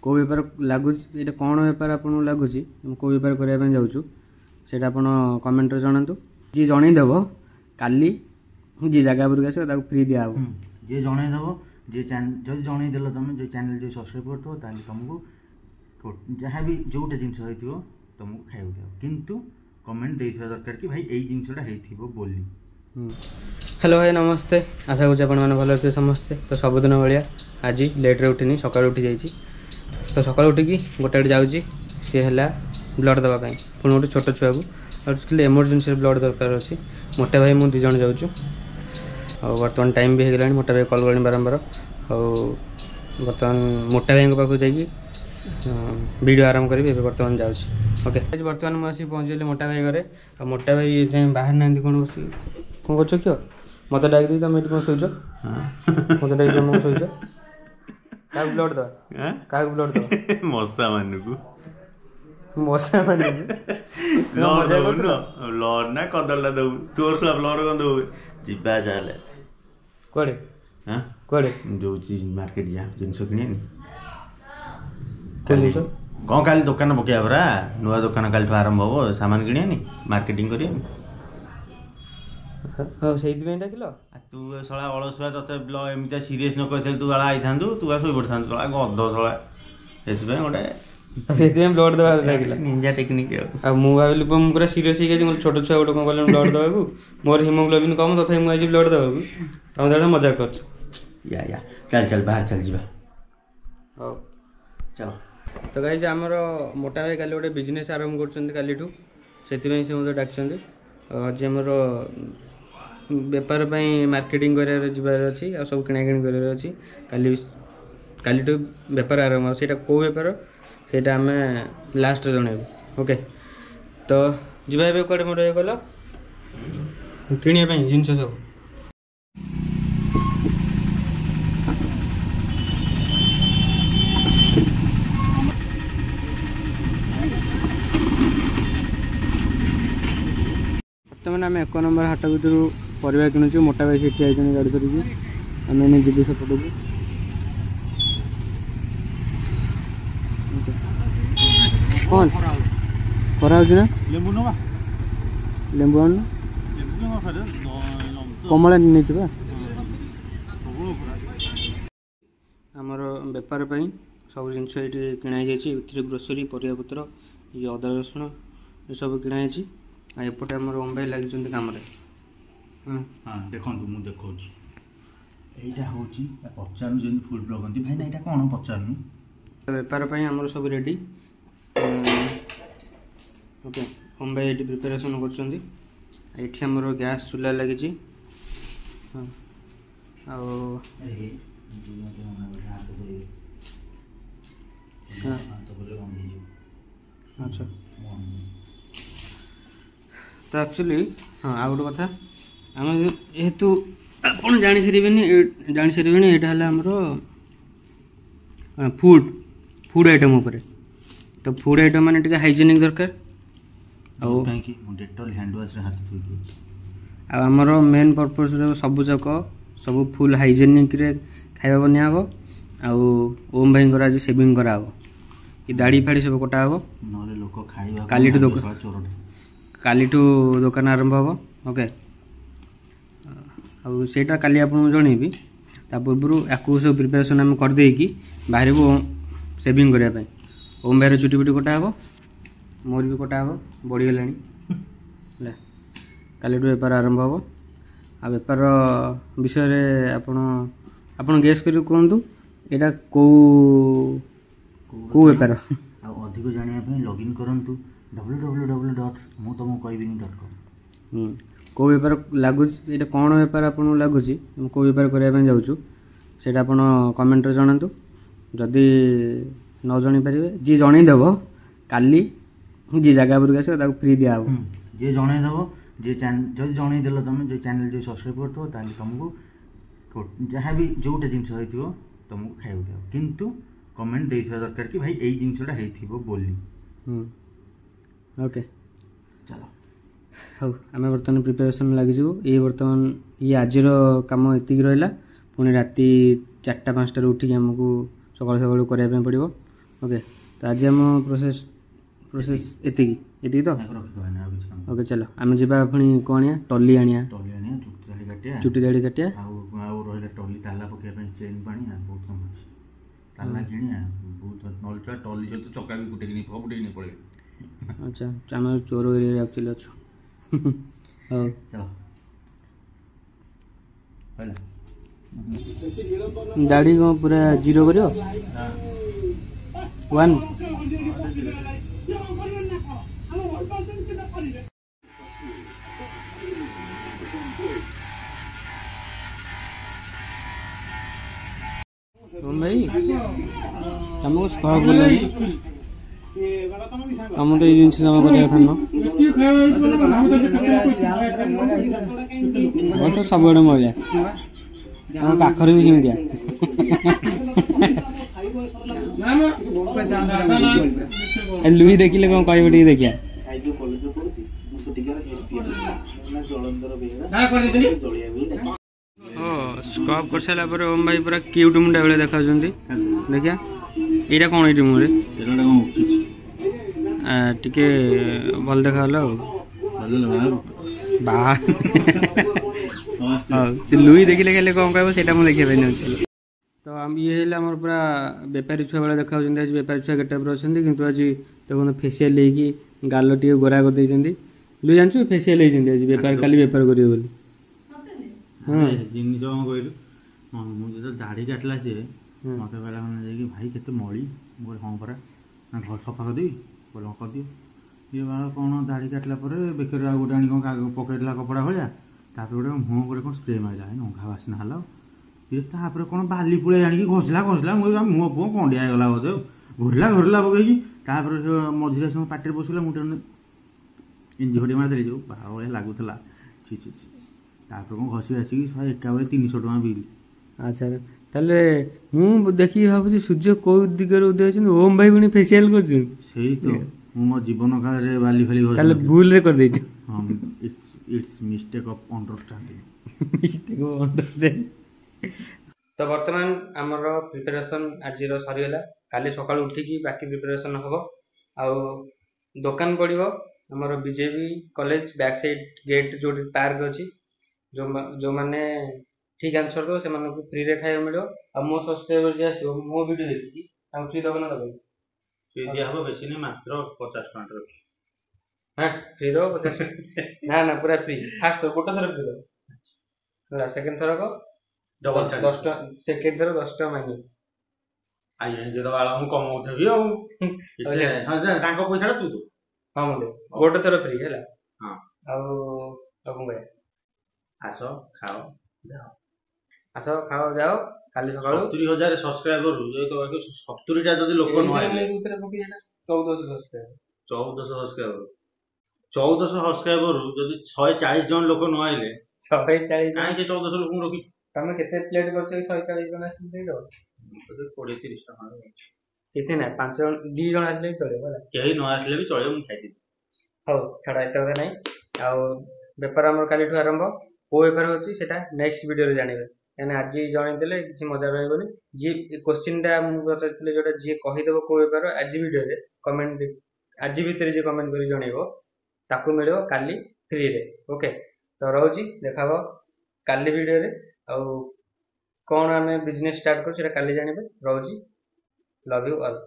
କେଉଁ ବେପାର ଲାଗୁଛି, ଏଇଟା କ'ଣ ବେପାର ଆପଣଙ୍କୁ ଲାଗୁଛି, କେଉଁ ବେପାର କରିବା ପାଇଁ ଯାଉଛୁ ସେଇଟା ଆପଣ କମେଣ୍ଟରେ ଜଣାନ୍ତୁ। ଯିଏ ଜଣେଇଦେବ କାଲି ଯିଏ ଜାଗା ଉପରକୁ ଆସିବ ତାକୁ ଫ୍ରି ଦିଆହେବ। ଯିଏ ଜଣେଇଦେବ, ଯିଏ ଯଦି ଜଣେଇଦେଲ ତମେ ଯେଉଁ ଚ୍ୟାନେଲ୍ ଯଦି ସବସ୍କ୍ରାଇବ୍ କରିଥିବ ତାହେଲେ ତୁମକୁ ଯାହା ବି ଯେଉଁଟା ଜିନିଷ ହେଇଥିବ ତୁମକୁ ଖାଇବାକୁ ଦିଆହେବ, କିନ୍ତୁ କମେଣ୍ଟ ଦେଇଥିବା ଦରକାର କି ଭାଇ ଏଇ ଜିନିଷଟା ହେଇଥିବ ବୋଲି। ହ୍ୟାଲୋ ଭାଇ ନମସ୍ତେ, ଆଶା କରୁଛି ଆପଣମାନେ ଭଲ ଅଥିବେ ସମସ୍ତେ। ତ ସବୁଦିନ ଭଳିଆ ଆଜି ଲେଟ୍ରେ ଉଠିନି, ସକାଳୁ ଉଠି ଯାଇଛି। ତ ସକାଳୁ ଉଠିକି ଗୋଟେ ଯାଉଛି, ସିଏ ହେଲା ବ୍ଲଡ଼ ଦେବା ପାଇଁ ପୁଣି ଗୋଟେ ଛୋଟ ଛୁଆକୁ ଆକ୍ଚୁଆଲି ଏମର୍ଜେନ୍ସିରେ ବ୍ଲଡ଼ ଦରକାର ଅଛି। ମୋଟା ଭାଇ ମୁଁ ଦୁଇ ଜଣ ଯାଉଛୁ। ଆଉ ବର୍ତ୍ତମାନ ଟାଇମ୍ ବି ହେଇଗଲାଣି, ମୋଟା ଭାଇ କଲ୍ କଲେଣି ବାରମ୍ବାର। ଆଉ ବର୍ତ୍ତମାନ ମୋଟା ଭାଇଙ୍କ ପାଖକୁ ଯାଇକି ଭିଡ଼ିଓ ଆରମ୍ଭ କରିବି। ଏବେ ବର୍ତ୍ତମାନ ଯାଉଛି। ଓକେ, ବର୍ତ୍ତମାନ ମୁଁ ଆସିକି ପହଞ୍ଚିଗଲି ମୋଟା ଭାଇ ଘରେ। ଆଉ ମୋଟା ଭାଇ ଯାଇ ବାହାରି ନାହାନ୍ତି, କ'ଣ ବସି କ'ଣ କରୁଛ କିଅ? ମୋତେ ଡାକି ଦେଇ ତୁମେ ଏଠି କ'ଣ ଶୋଇଛ? ମୋତେ ଡାକି ତୁମେ କ'ଣ ଶୋଇଛ? କାହାକୁ ବ୍ଲଡ଼ ଦେବା? କାହାକୁ ବ୍ଲଡ଼ ଦେବା? ମଶା ମାନଙ୍କୁ। ମଶା ମାନଙ୍କୁ ବ୍ଲଡ଼ ନା କଦଳୀଟା ଦେବୁ? ତୋର ବ୍ଲଡ଼ କ'ଣ ଦେବୁ? ଯିବା ଚାଲେ। କୁଆଡ଼େ? କୁଆଡ଼େ ଯୋଉଛି ମାର୍କେଟ ଯା ଜିନିଷ କିଣିନି। କେଉଁ ଜିନିଷ? କ'ଣ କାଲି ଦୋକାନ ପକେଇବା ପରା, ନୂଆ ଦୋକାନ କାଲିଠୁ ଆରମ୍ଭ ହେବ, ସାମାନ କିଣିବାନି, ମାର୍କେଟିଂ କରିବାନି। ହଉ ସେଇଥିପାଇଁ ଡାକିଲ? ତୁ ଶଳା ଅଳସୁଆ, ତତେ ଏମିତିଆ ସିରିୟସ୍ ନ କହିଥିଲେ ତୁ ଶଳା ଆଇଥାନ୍ତୁ, ତୁ ଶୋଇପଡ଼ିଥାନ୍ତୁ ଶଳା ଗଧ ଶଳା। ସେଥିପାଇଁ ଗୋଟେ ସେଥିପାଇଁ ବ୍ଲଡ଼ ଦେବା ଲାଗିଲା, ନିଞ୍ଜା ଟେକ୍ନିକ୍। ଆଉ ମୁଁ ଭାବିଲି ମୁଁ ପୁରା ସିରିୟସ୍ ହେଇଯାଇଛି, ଛୋଟ ଛୁଆ ଗୋଟେ କ'ଣ କଲେ ବ୍ଲଡ଼ ଦେବାକୁ। ମୋର ହିମୋଗ୍ଲୋବିନ୍ କମ୍, ତଥାପି ମୁଁ ଆଜି ବ୍ଲଡ଼ ଦେବାକୁ। ତମେ ତାହେଲେ ମଜାକ କରୁଛ। ୟା ଚାଲ ଚାଲ ବାହାର ଚାଲ ଯିବା। ହଉ ଚାଲ। ତ ଗାଇଜ ଆମର ମୋଟା ଭାଇ କାଲି ଗୋଟେ ବିଜନେସ୍ ଆରମ୍ଭ କରୁଛନ୍ତି କାଲିଠୁ, ସେଥିପାଇଁ ସେ ମୋତେ ଡାକିଛନ୍ତି। ଆଜି ଆମର ବେପାର ପାଇଁ ମାର୍କେଟିଂ କରିବାର ଯିବାର ଅଛି, ଆଉ ସବୁ କିଣାକିଣି କରିବାର ଅଛି। କାଲିଠୁ ବେପାର ଆରମ୍ଭ ହେବ। ସେଇଟା କେଉଁ ବେପାର ସେଇଟା ଆମେ ଲାଷ୍ଟରେ ଜଣାଇବୁ। ଓକେ, ତ ଯିବା ଏବେ କୁଆଡ଼େ ମୋର ଇଏ କଲ କିଣିବା ପାଇଁ ଜିନିଷ ସବୁ। ବର୍ତ୍ତମାନ ଆମେ 1 ନମ୍ବର ହାଟ ଭିତରୁ ପରିବା କିଣୁଛୁ। ମୋଟା ଭାଇ ସେଠି ଯାଇଛନ୍ତି ଗାଡ଼ି ଧରିକି, ଆମେ ଏନେ ଯିବୁ ସେପଟକୁ। କ'ଣ ଖରା ହେଉଛି ନା? ଲେମ୍ବୁ ଆଣୁନ, କମଳା ନେଇଯିବା। ଆମର ବେପାର ପାଇଁ ସବୁ ଜିନିଷ ଏଇଠି କିଣା ହେଇଯାଇଛି। ଏଥିରେ ଗ୍ରୋସରୀ, ପରିବାପତ୍ର, ଇଏ ଅଦା ରସୁଣ ଏସବୁ କିଣା ହେଇଛି। ଆଉ ଏପଟେ ଆମର ଓମ୍ ଭାଇ ଲାଗିଛନ୍ତି କାମରେ। ଦେଖନ୍ତୁ ମୁଁ ଦେଖାଉଛି, ଏଇଟା ହେଉଛି ପଚାରୁନି ଯେମିତି ଫୁଲ୍ ଲଗନ୍ତି ଭାଇ ନା, ଏଇଟା କ'ଣ ପଚାରୁନି। ବେପାର ପାଇଁ ଆମର ସବୁ ରେଡ଼ି। ଓକେ, ଓମ୍ ଭାଇ ଏଇଠି ପ୍ରିପାରେସନ୍ କରୁଛନ୍ତି। ଏଇଠି ଆମର ଗ୍ୟାସ୍ ଚୁଲା ଲାଗିଛି। ଆଉ ଆଚ୍ଛା, ତ ଆକ୍ଚୁଆଲି ଆଉ ଗୋଟେ କଥା, ଆମେ ଯେହେତୁ ଆପଣ ଜାଣିସାରିବେଣି ଏଇଟା ହେଲା ଆମର ଫୁଡ୍ ଆଇଟମ୍ ଉପରେ। ତ ଫୁଡ୍ ଆଇଟମ୍ ମାନେ ଟିକେ ହାଇଜେନିକ୍ ଦରକାର। ଆଉ ଆଉ ଆମର ମେନ୍ ପର୍ପଜ୍ରେ ସବୁଯାକ ସବୁ ଫୁଲ୍ ହାଇଜେନିକ୍ରେ ଖାଇବା ବନିଆ ହେବ। ଆଉ ଓମ୍ ଭାଇଙ୍କର ଆଜି ସେଭିଂ କରାହେବ, କି ଦାଢ଼ି ଫାଡ଼ି ସବୁ କଟା ହେବ, ନହେଲେ ଲୋକ ଖାଇବା। କାଲିଠୁ ଦୋକାନ ଆରମ୍ଭ ହେବ। ଓକେ, ଆଉ ସେଇଟା କାଲି ଆପଣଙ୍କୁ ଜଣେଇବି। ତା ପୂର୍ବରୁ ୟାକୁ ସବୁ ପ୍ରିପାରେସନ୍ ଆମେ କରିଦେଇକି ବାହାରିବୁ ସେଭିଂ କରିବା ପାଇଁ। ଓମ୍ ଭାଇର ଚୁଟି ଫୁଟି କଟା ହେବ, ମୋର ବି କଟା ହେବ, ବଢ଼ିଗଲାଣି ହେଲା। କାଲିଠୁ ବେପାର ଆରମ୍ଭ ହେବ। ଆଉ ବେପାର ବିଷୟରେ ଆପଣ ଗେସ୍ କରି କୁହନ୍ତୁ, ଏଇଟା କେଉଁ ବେପାର। ଆଉ ଅଧିକ ଜାଣିବା ପାଇଁ ଲଗ୍ଇନ୍ କରନ୍ତୁ www.mutomukକହିବିନି.com। କେଉଁ ବେପାର ଲାଗୁଛି, ଏଇଟା କ'ଣ ବେପାର ଆପଣଙ୍କୁ ଲାଗୁଛି, କେଉଁ ବେପାର କରିବା ପାଇଁ ଯାଉଛୁ ସେଇଟା ଆପଣ କମେଣ୍ଟରେ ଜଣାନ୍ତୁ। ଯଦି ନ ଜାଣିପାରିବେ, ଯିଏ ଜଣେଇଦେବ କାଲି ଯିଏ ଜାଗା ଉପରକୁ ଆସିବ ତାକୁ ଫ୍ରି ଦିଆହେବ। ଯିଏ ଜଣେଇଦେବ, ଯଦି ଜଣେଇଦେଲ ତମେ ଯେଉଁ ଚ୍ୟାନେଲ୍ ଯଦି ସବସ୍କ୍ରାଇବ୍ କରିଥିବ ତାହେଲେ ତୁମକୁ ଯାହା ବି ଯେଉଁଟା ଜିନିଷ ହେଇଥିବ ତୁମକୁ ଖାଇବାକୁ ଦିଆହେବ, କିନ୍ତୁ କମେଣ୍ଟ ଦେଇଥିବା ଦରକାର କି ଭାଇ ଏଇ ଜିନିଷଟା ହେଇଥିବ ବୋଲି। ଓକେ, ଚାଲ। ହଉ, ଆମେ ବର୍ତ୍ତମାନ ପ୍ରିପାରେସନ୍ ଲାଗିଯିବୁ। ଇଏ ଆଜିର କାମ ଏତିକି ରହିଲା। ପୁଣି ରାତି 4ଟା 5ଟାରୁ ଉଠିକି ଆମକୁ ସକାଳୁ କରିବା ପାଇଁ ପଡ଼ିବ। ओके तो आज आम प्रोसेस प्रोसेस एतिकी तो ତାକୁ ରଖିଦେବା ନା ଆଉ କିଛି କାମ ओके चलो आम जा पुणी कौन आनिया टली आनिया ଟଲି ଆଣିବା ଚୁଟି ଦାଢ଼ି କାଟିବା चुटी दाढ़ी काटिया ଆଉ ଆଉ ରହିଲା ଟଲି ତାଲା ପକେଇବା ପାଇଁ ଚେନ୍ ପାଣିଆ ବହୁତ କାମ ଅଛି ତାଲା କିଣିବା ବହୁତ ନଳିକା ଟଲି ସହିତ ଚକା ବି ଗୁଟେକି ନେଇ ସବୁଟେକି ନେଇ ପଳେଇବା अच्छा आम चोर एरिया एक्चुअली अच्छु ହଉ ଚାଲ ହେଲା दाढ़ी कौन पूरा जीरो करियो वन भाई तुमको स्कॉप बोलनी तुम तो ये जिनसे जमा करिया था ना वो तो सब बड़े मजा तुम काखर भी सेमतिया लुई देखिले कौन कहबो टी देखिया ओ स्क्रब कर साला पर ओम भाई पूरा क्यूट मुंडा बेले देखा देखिया एटा कौन एटी मुरे ଏଟା କ'ଣ ଉଠିଛି टिके भल देखा हलो बा लुई देखिले खाली कौन कहबो सेटा मु देखिया पाइन तो हम ये हेला हमर पूरा बेपारी छुआ बेले देखा आज बेपारी छुआ गेटअप रे अछंती किंतु आज देखो फेशियल लेकी गालो टी गोरा कर देछंती लुई जानछु फेशियल लेछंती आज बेपार काली बेपार करियो बोली ଜିନିଷ କ'ଣ କହିଲୁ ମୁଁ ଯେତେବେଳେ ଦାଢ଼ି କାଟିଲା ସିଏ ମୋତେ କହିଲା ମାନେ ଯାଇକି ଭାଇ କେତେ ମଳି ମୁଁ କହିଲି ହଁ ପରା ନା ଘର ସଫା କରିଦେବି କହିଲେ ହଁ କରିଦିଅ ଇଏ କ'ଣ ଦାଢ଼ି କାଟିଲା ପରେ ବେକରେ ଆଉ ଗୋଟେ ଆଣି କ'ଣ ପକେଇଦେଲା କପଡ଼ା ଭଳିଆ ତାପରେ ଗୋଟେ ମୁହଁ ଗୋଟେ କ'ଣ ସ୍ପ୍ରେ ମାରିଲା ନଘା ବାସ୍ନା ହେଲା ଇଏ ତାପରେ କ'ଣ ବାଲି ପୁଳାଇ ଆଣିକି ଘଷିଲା ମୁଁ କହିଲି ମୁହଁ ପୁଅ କଣ୍ଡିଆ ହେଇଗଲା ବୋଧେ ଘୋରିଲା ପକେଇକି ତାପରେ ସେ ମଝିରେ ସେ ପାଟିରେ ବସିଲା ମୁଁ ଟିକେ ଇଞ୍ଜି ଫଟି ମାରିଦେଲି ଯେଉଁ ବାହା ଭଳିଆ ଲାଗୁଥିଲା ଛି ତାପରେ କ'ଣ ଘଷି ଘାସିକି 151 300 ଟଙ୍କା ବିଲ୍ अच्छा ताले मु देखी भाबुची सूर्य को दिगरे उदय होछन ओम भाई पुणी फेशियल करछन सेही तो मु मो जीवन काले बाली फाली घषि ताले भूल रे कर देछ हां it's mistake of understanding mistake of understanding तो वर्तमान हमर प्रिपरेशन आज रो सरी होला काली सकाळ उठी की बाकी प्रिपरेशन हबो आ दुकान पड़िबो हमर BJP college back side gate जो पार्क अछि जो माने ठीक आंसर दो से मानक फ्री रे खाइ मिलो आ मो सब्सक्राइबर जे आसो मो वीडियो देखि आ फ्री दबो ना दबो फ्री दिया हबो बेसी नै मात्र 50 टका रो हां फ्री दो 50 ना ना पूरा फ्री फर्स्ट तो गोटा थर फ्री दो पूरा सेकंड थर को डबल 10 टका सेकंड थर 10 टका माइनस आई जे तो वाला हम कम उठेबी आ हां तांको पैसा तू तो हां मोले गोटा थर फ्री हैला हां आ गए आसो खाओ जाओ आसो खाओ जाओ काली सकाळू 70000 सब्सक्राइबर जे तो 70 टा जदी लोक न आइले उतरे पकी एटा 1400 सब्सक्राइबर 1400 सब्सक्राइबर जदी 140 जन लोक न आइले 140 काहे के 1400 लोक रखी तमे केते प्लेट करछ 140 जन आसी देई दो तो 20 30 टका किसी ना 5 जन 2 जन आसले चले बोला केही न आसले भी चले मु खाइ दी हो छडा एते होता नै आ व्यापार हमर काली ठु आरंभ को व्यापार होची सेटा नेक्स्ट वीडियो रे जानिबे यानी आज जणे देले किछि मजा रहबोनी जे क्वेश्चन टा मु बचैतले जोटा जे कहि देबो को व्यापार आज वीडियो रे कमेंट आज भीतर जे कमेंट करी जणेबो ताकू मिलबो काली फ्री रे ओके तो रहउची देखाबो काली वीडियो रे आ कोन हमें बिजनेस स्टार्ट कर सेटा काली जानिबे रहउची लव यू ऑल